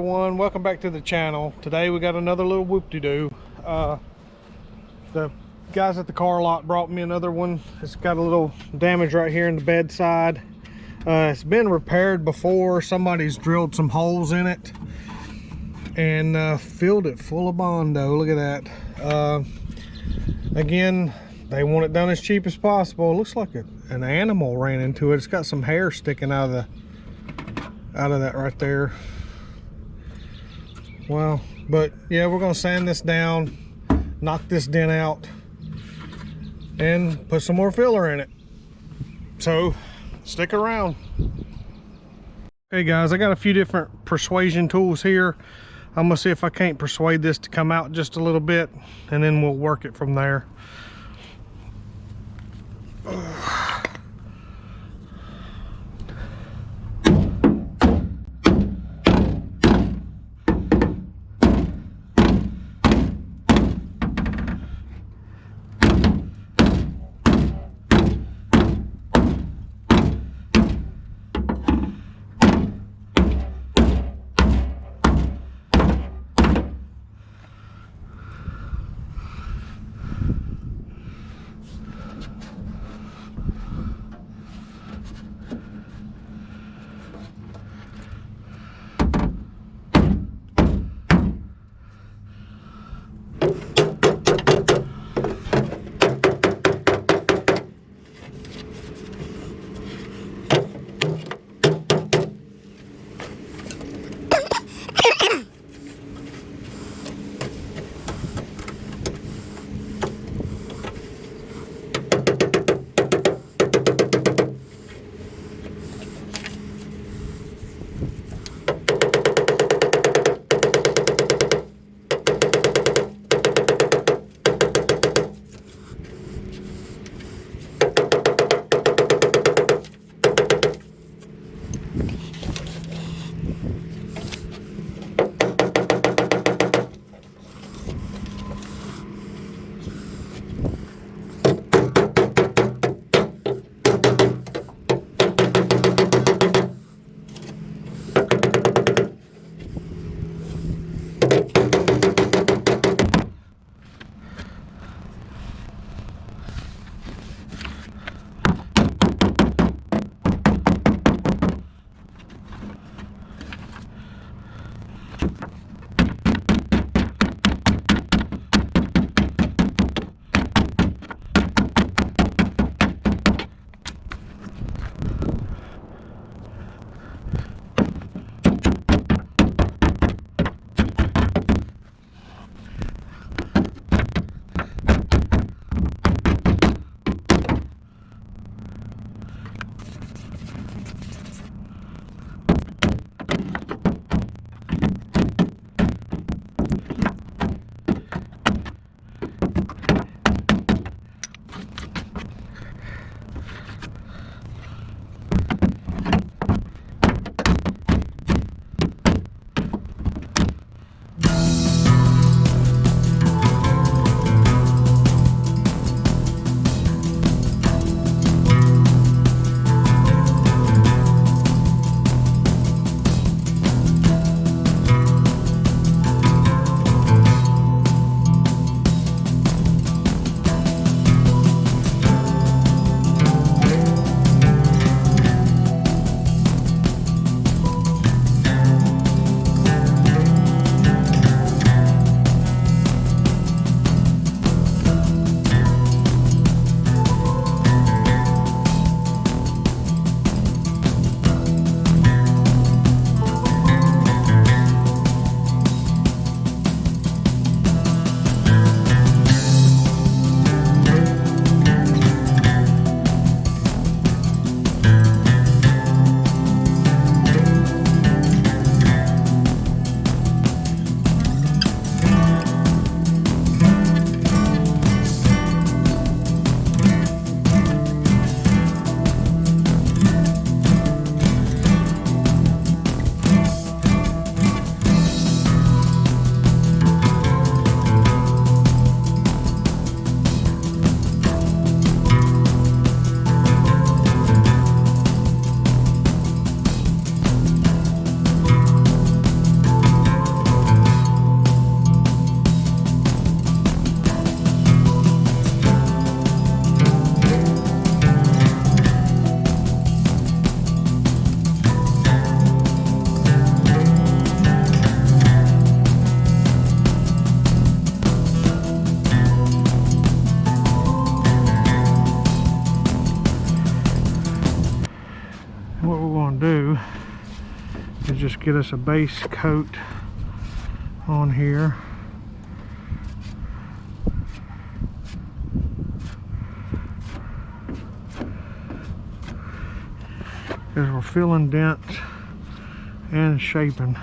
everyone, welcome back to the channel. Today we got another little whoop-de-doo. The guys at the car lot brought me another one. It's got a little damage right here in the bedside. It's been repaired before. Somebody's drilled some holes in it and filled it full of Bondo. Look at that. Again, they want it done as cheap as possible. It looks like an animal ran into it. It's got some hair sticking out of that right there. Well, but yeah, we're gonna sand this down, knock this dent out, and put some more filler in it. So stick around. Hey guys, I got a few different persuasion tools here. I'm gonna see if I can't persuade this to come out just a little bit, and then we'll work it from there. get us a base coat on here. Because we're filling dents and shaping.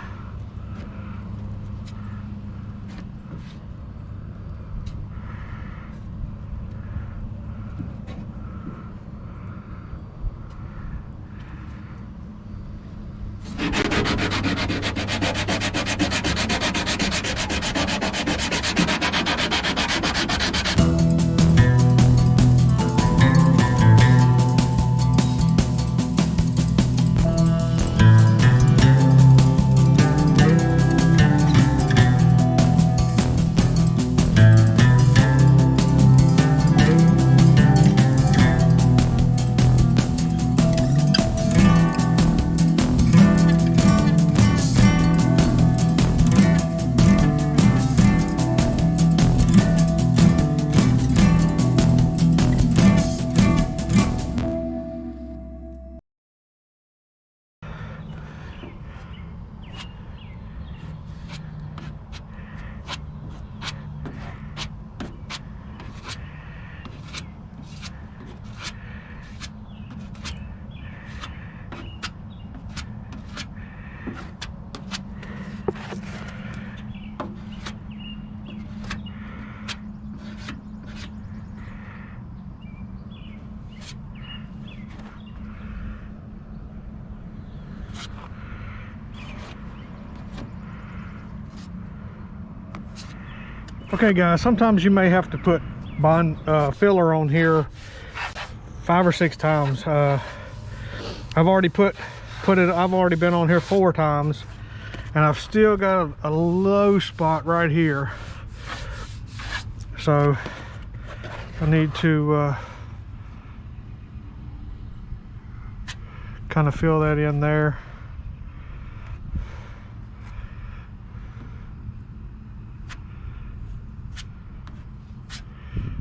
Okay guys, sometimes you may have to put bond filler on here 5 or 6 times. I've already I've already been on here 4 times, and I've still got a low spot right here. So I need to kind of fill that in there.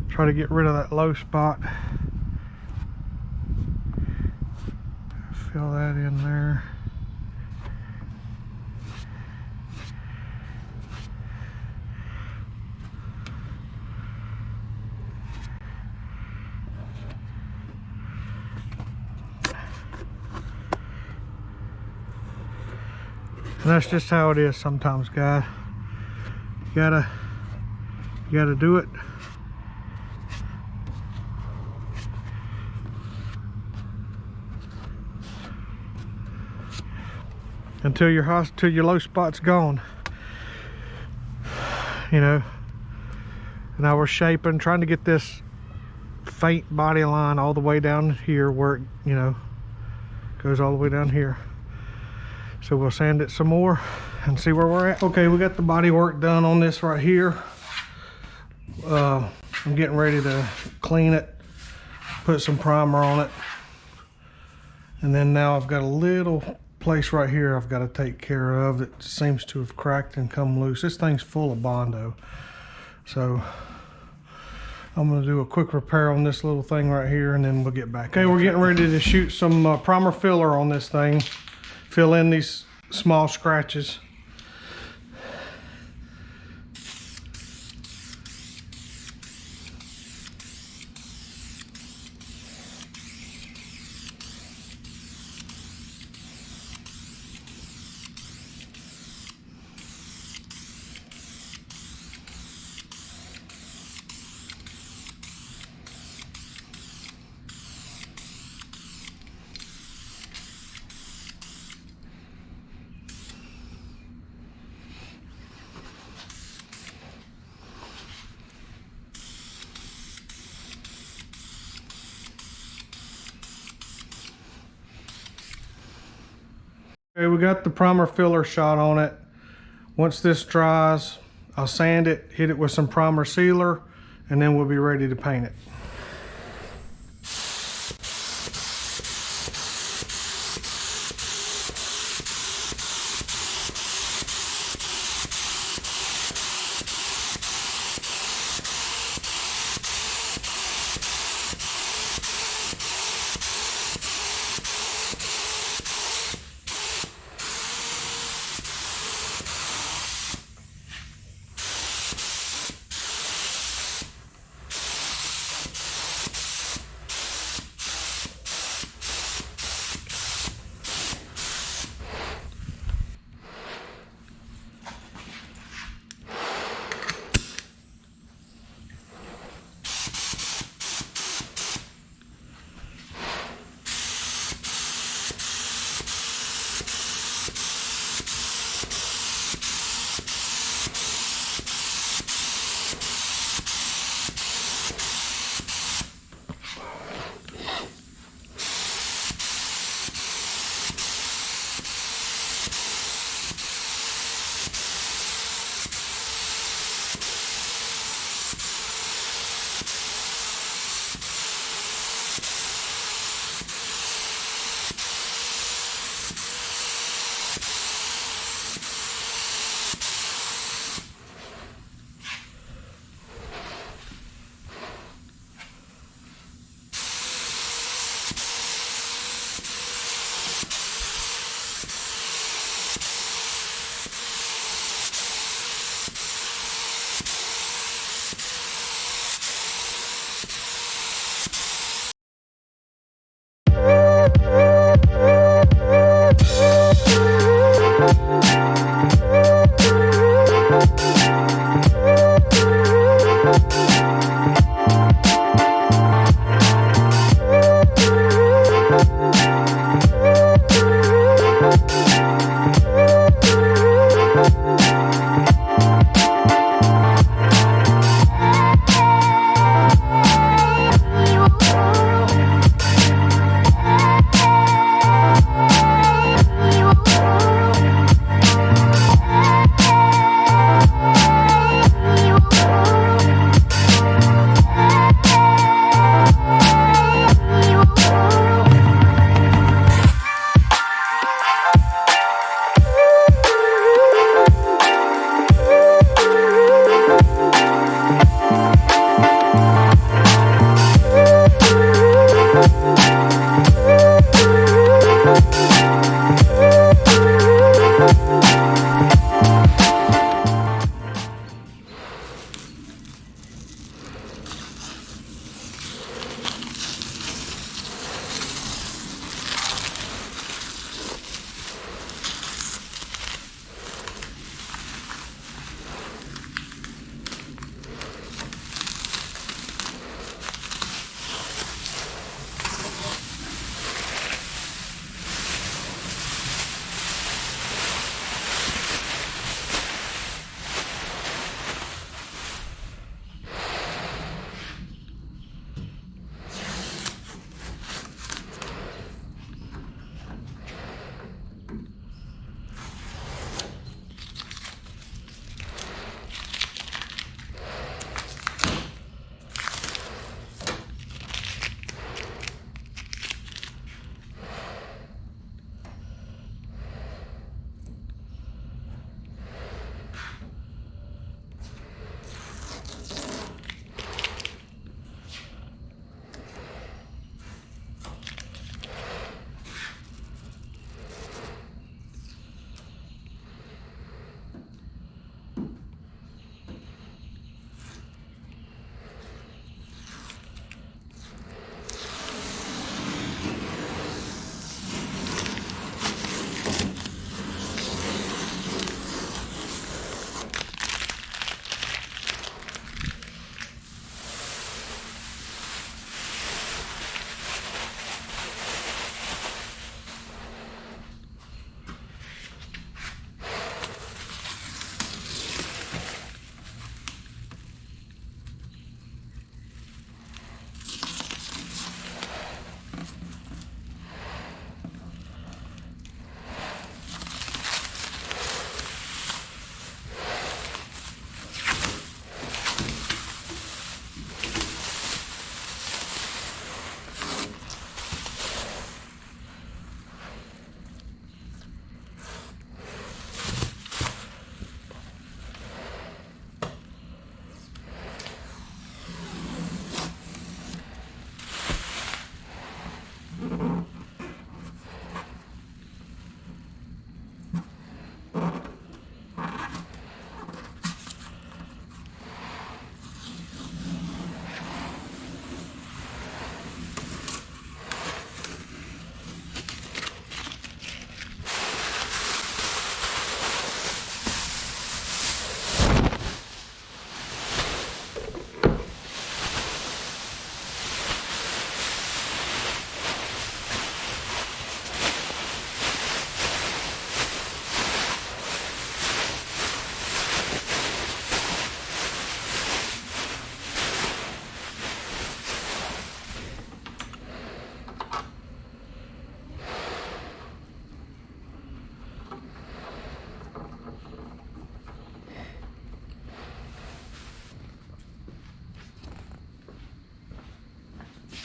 Try to get rid of that low spot. Fill that in there. And that's just how it is sometimes, guys. You gotta do it. Until your low spot's gone, you know. Now we're shaping, trying to get this faint body line all the way down here where it, you know, goes all the way down here. So we'll sand it some more and see where we're at. Okay, we got the body work done on this right here. I'm getting ready to clean it, put some primer on it, and then now I've got a little place right here I've got to take care of. It seems to have cracked and come loose. This thing's full of Bondo, so I'm going to do a quick repair on this little thing right here, and then we'll get back. Okay, we're getting ready to shoot some primer filler on this thing, fill in these small scratches. Okay, we got the primer filler shot on it. Once this dries, I'll sand it, hit it with some primer sealer, and then we'll be ready to paint it.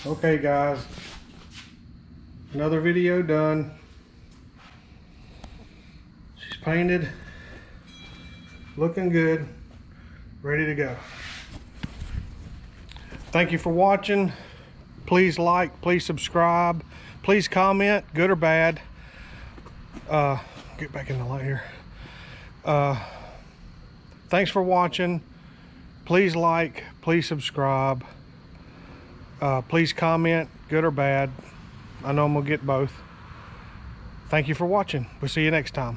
Okay guys, another video done. She's painted, looking good, ready to go. Thank you for watching. Please like, please subscribe, please comment, good or bad. Get back in the light here. Thanks for watching. Please like, please subscribe. Please comment, good or bad. I know I'm gonna get both. Thank you for watching. We'll see you next time.